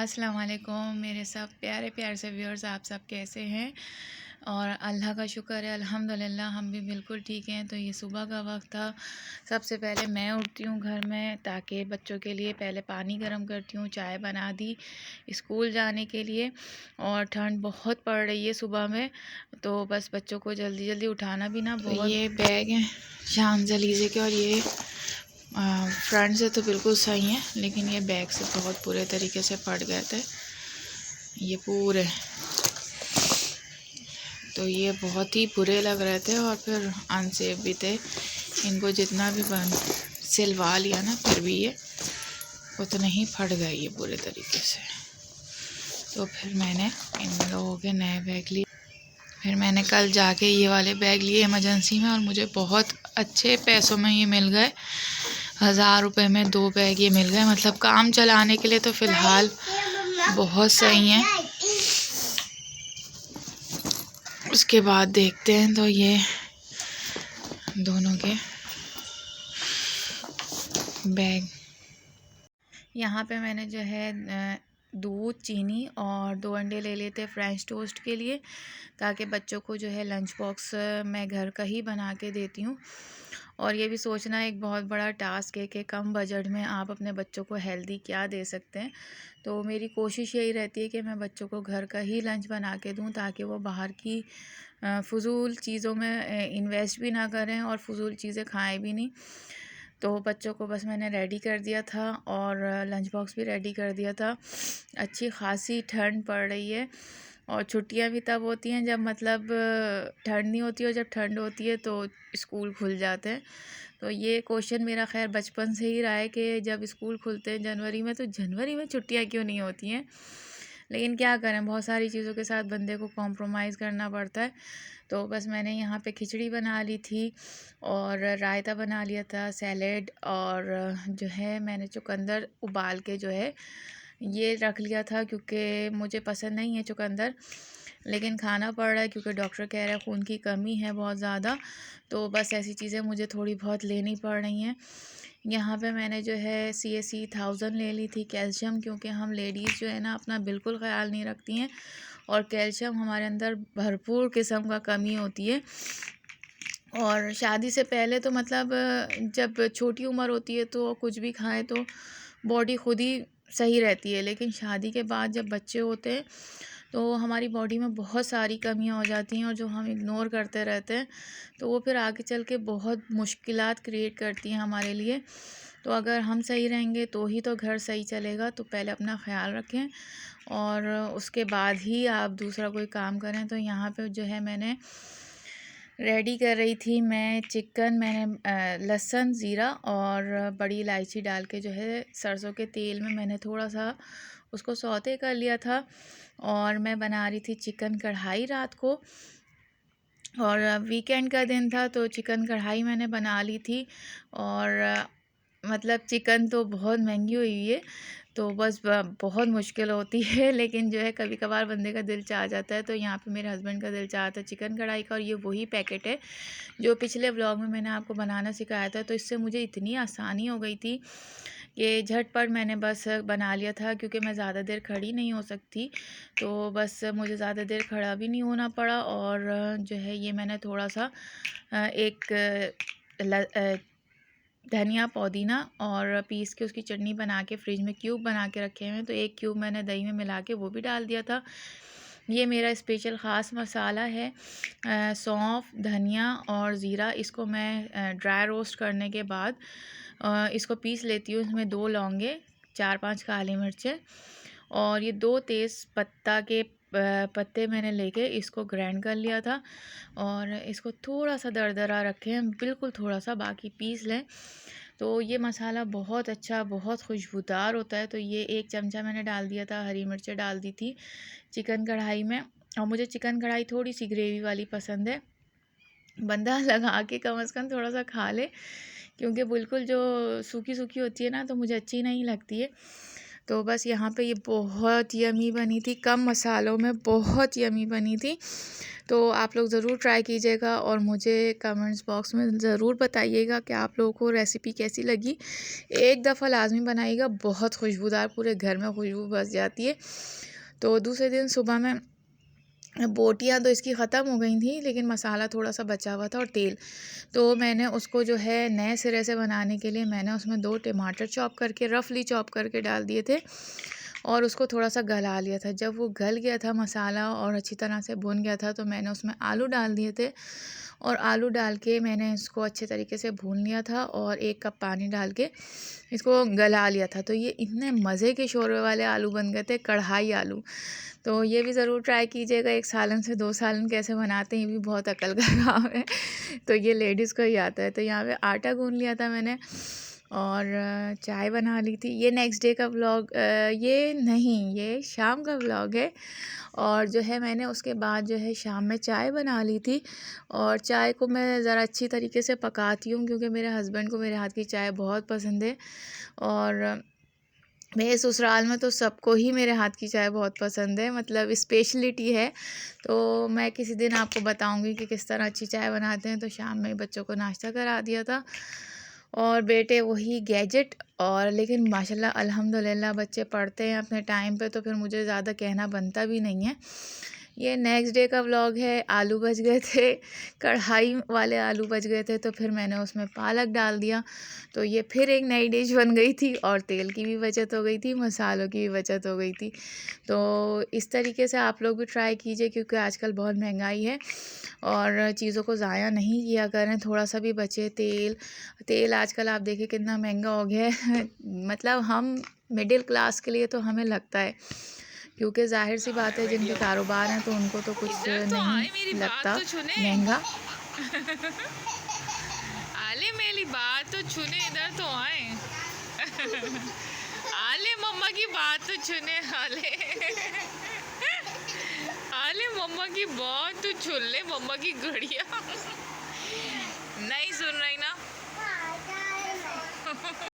अस्सलाम वालेकुम मेरे सब प्यारे प्यारे से व्यूअर्स, आप सब कैसे हैं। और अल्लाह का शुक्र है, अल्हम्दुलिल्लाह हम भी बिल्कुल ठीक हैं। तो ये सुबह का वक्त था। सबसे पहले मैं उठती हूँ घर में, ताकि बच्चों के लिए पहले पानी गर्म करती हूँ, चाय बना दी स्कूल जाने के लिए। और ठंड बहुत पड़ रही है सुबह में, तो बस बच्चों को जल्दी जल्दी उठाना भी ना बहुत। ये बैग हैं शांजलीज़े के, और ये फ्रंट से तो बिल्कुल सही है, लेकिन ये बैक से बहुत बुरे तरीके से फट गए थे ये पूरे। तो ये बहुत ही बुरे लग रहे थे और फिर अनसेफ भी थे। इनको जितना भी सिलवा लिया ना, फिर भी ये उतने ही फट गए ये बुरे तरीके से। तो फिर मैंने इन लोगों के नए बैग लिए। फिर मैंने कल जाके ये वाले बैग लिए इमरजेंसी में, और मुझे बहुत अच्छे पैसों में ये मिल गए। 1000 रुपये में 2 बैग ये मिल गए। मतलब काम चलाने के लिए तो फ़िलहाल बहुत सही हैं। उसके बाद देखते हैं। तो ये दोनों के बैग, यहाँ पे मैंने जो है दूध, चीनी और 2 अंडे ले लिए थे फ्रेंच टोस्ट के लिए, ताकि बच्चों को जो है लंच बॉक्स मैं घर का ही बना के देती हूँ। और ये भी सोचना एक बहुत बड़ा टास्क है कि कम बजट में आप अपने बच्चों को हेल्दी क्या दे सकते हैं। तो मेरी कोशिश यही रहती है कि मैं बच्चों को घर का ही लंच बना के दूँ, ताकि वो बाहर की फ़ुज़ूल चीज़ों में इन्वेस्ट भी ना करें और फ़ुज़ूल चीज़ें खाएं भी नहीं। तो बच्चों को बस मैंने रेडी कर दिया था, और लंच बॉक्स भी रेडी कर दिया था। अच्छी खासी ठंड पड़ रही है, और छुट्टियां भी तब होती हैं जब मतलब ठंड नहीं होती, और जब ठंड होती है तो स्कूल खुल जाते हैं। तो ये क्वेश्चन मेरा खैर बचपन से ही रहा है कि जब स्कूल खुलते हैं जनवरी में, तो जनवरी में छुट्टियां क्यों नहीं होती हैं। लेकिन क्या करें, बहुत सारी चीज़ों के साथ बंदे को कॉम्प्रोमाइज़ करना पड़ता है। तो बस मैंने यहाँ पे खिचड़ी बना ली थी, और रायता बना लिया था, सैलेड, और जो है मैंने चुकंदर उबाल के जो है ये रख लिया था, क्योंकि मुझे पसंद नहीं है चुकंदर, लेकिन खाना पड़ रहा है क्योंकि डॉक्टर कह रहा है खून की कमी है बहुत ज़्यादा। तो बस ऐसी चीज़ें मुझे थोड़ी बहुत लेनी पड़ रही हैं। यहाँ पे मैंने जो है CSC 1000 ले ली थी कैल्शियम, क्योंकि हम लेडीज़ जो है ना अपना बिल्कुल ख़्याल नहीं रखती हैं, और कैल्शियम हमारे अंदर भरपूर किस्म का कमी होती है। और शादी से पहले तो मतलब जब छोटी उम्र होती है तो कुछ भी खाएं तो बॉडी खुद ही सही रहती है, लेकिन शादी के बाद जब बच्चे होते हैं तो हमारी बॉडी में बहुत सारी कमियां हो जाती हैं, और जो हम इग्नोर करते रहते हैं तो वो फिर आगे चल के बहुत मुश्किलात क्रिएट करती हैं हमारे लिए। तो अगर हम सही रहेंगे तो ही तो घर सही चलेगा। तो पहले अपना ख्याल रखें, और उसके बाद ही आप दूसरा कोई काम करें। तो यहाँ पे जो है मैंने रेडी कर रही थी मैं चिकन। मैंने लहसुन, ज़ीरा और बड़ी इलायची डाल के जो है सरसों के तेल में मैंने थोड़ा सा उसको सौते कर लिया था, और मैं बना रही थी चिकन कढ़ाई रात को। और वीकेंड का दिन था तो चिकन कढ़ाई मैंने बना ली थी। और मतलब चिकन तो बहुत महंगी हुई है, तो बस बहुत मुश्किल होती है लेकिन जो है कभी कभार बंदे का दिल चाह जाता है। तो यहाँ पे मेरे हस्बैंड का दिल चाहता है चिकन कढ़ाई का, और ये वही पैकेट है जो पिछले व्लॉग में मैंने आपको बनाना सिखाया था। तो इससे मुझे इतनी आसानी हो गई थी कि झटपट मैंने बस बना लिया था, क्योंकि मैं ज़्यादा देर खड़ी नहीं हो सकती। तो बस मुझे ज़्यादा देर खड़ा भी नहीं होना पड़ा। और जो है ये मैंने थोड़ा सा एक धनिया, पुदीना और पीस के उसकी चटनी बना के फ्रिज में क्यूब बना के रखे हुए हैं। तो एक क्यूब मैंने दही में मिला के वो भी डाल दिया था। ये मेरा स्पेशल ख़ास मसाला है। सौंफ, धनिया और ज़ीरा, इसको मैं ड्राई रोस्ट करने के बाद इसको पीस लेती हूँ। इसमें 2 लौंगे, 4-5 काली मिर्चें और ये 2 तेज़ पत्ता के पत्ते मैंने लेके इसको ग्राइंड कर लिया था। और इसको थोड़ा सा दरदरा रखें, बिल्कुल थोड़ा सा, बाकी पीस लें। तो ये मसाला बहुत अच्छा, बहुत खुशबूदार होता है। तो ये 1 चमचा मैंने डाल दिया था। हरी मिर्चें डाल दी थी चिकन कढ़ाई में। और मुझे चिकन कढ़ाई थोड़ी सी ग्रेवी वाली पसंद है। बंदा लगा के कम से कम थोड़ा सा खा ले, क्योंकि बिल्कुल जो सूखी सूखी होती है ना तो मुझे अच्छी नहीं लगती है। तो बस यहाँ पे ये बहुत यमी बनी थी, कम मसालों में बहुत यमी बनी थी। तो आप लोग ज़रूर ट्राई कीजिएगा और मुझे कमेंट्स बॉक्स में ज़रूर बताइएगा कि आप लोगों को रेसिपी कैसी लगी। एक दफ़ा लाजमी बनाइएगा, बहुत खुशबूदार, पूरे घर में खुशबू बस जाती है। तो दूसरे दिन सुबह में बोटियाँ तो इसकी ख़त्म हो गई थी, लेकिन मसाला थोड़ा सा बचा हुआ था और तेल। तो मैंने उसको जो है नए सिरे से बनाने के लिए मैंने उसमें 2 टमाटर चॉप करके रफली चॉप करके डाल दिए थे और उसको थोड़ा सा गला लिया था। जब वो गल गया था मसाला और अच्छी तरह से भुन गया था, तो मैंने उसमें आलू डाल दिए थे और आलू डाल के मैंने इसको अच्छे तरीके से भून लिया था और 1 कप पानी डाल के इसको गला लिया था। तो ये इतने मज़े के शोरबे वाले आलू बन गए थे, कढ़ाई आलू। तो ये भी ज़रूर ट्राई कीजिएगा। 1 सालन से 2 सालन कैसे बनाते हैं, ये भी बहुत अकल का काम है। तो ये लेडीज़ को ही आता है। तो यहाँ पे आटा गूँध लिया था मैंने और चाय बना ली थी। ये नेक्स्ट डे का व्लॉग ये नहीं, ये शाम का व्लॉग है। और जो है मैंने उसके बाद जो है शाम में चाय बना ली थी और चाय को मैं ज़रा अच्छी तरीके से पकाती हूँ, क्योंकि मेरे हस्बैंड को मेरे हाथ की चाय बहुत पसंद है। और मेरे ससुराल में तो सबको ही मेरे हाथ की चाय बहुत पसंद है, मतलब स्पेशलिटी है। तो मैं किसी दिन आपको बताऊंगी कि किस तरह अच्छी चाय बनाते हैं। तो शाम में बच्चों को नाश्ता करा दिया था और बेटे वही गैजेट। और लेकिन माशाल्लाह अल्हम्दुलिल्लाह बच्चे पढ़ते हैं अपने टाइम पे, तो फिर मुझे ज़्यादा कहना बनता भी नहीं है। ये नेक्स्ट डे का व्लॉग है। आलू बच गए थे, कढ़ाई वाले आलू बच गए थे, तो फिर मैंने उसमें पालक डाल दिया। तो ये फिर एक नई डिश बन गई थी और तेल की भी बचत हो गई थी, मसालों की भी बचत हो गई थी। तो इस तरीके से आप लोग भी ट्राई कीजिए, क्योंकि आजकल बहुत महंगाई है और चीज़ों को ज़ाया नहीं किया करें। थोड़ा सा भी बचे तेल आजकल आप देखिए कितना महंगा हो गया है। मतलब हम मिडिल क्लास के लिए तो हमें लगता है, क्योंकि ज़ाहिर सी बात है जिनके कारोबार हैं तो उनको तो कुछ इधर तो आए, मेरी नहीं बात लगता तो सुने। महंगा। आले मेरी बात तो सुने, इधर तो आए। आले मम्मा की बात तो सुने। आले आले मम्मा की बात तो सुन ले, मम्मा की घड़िया नहीं सुन रही ना।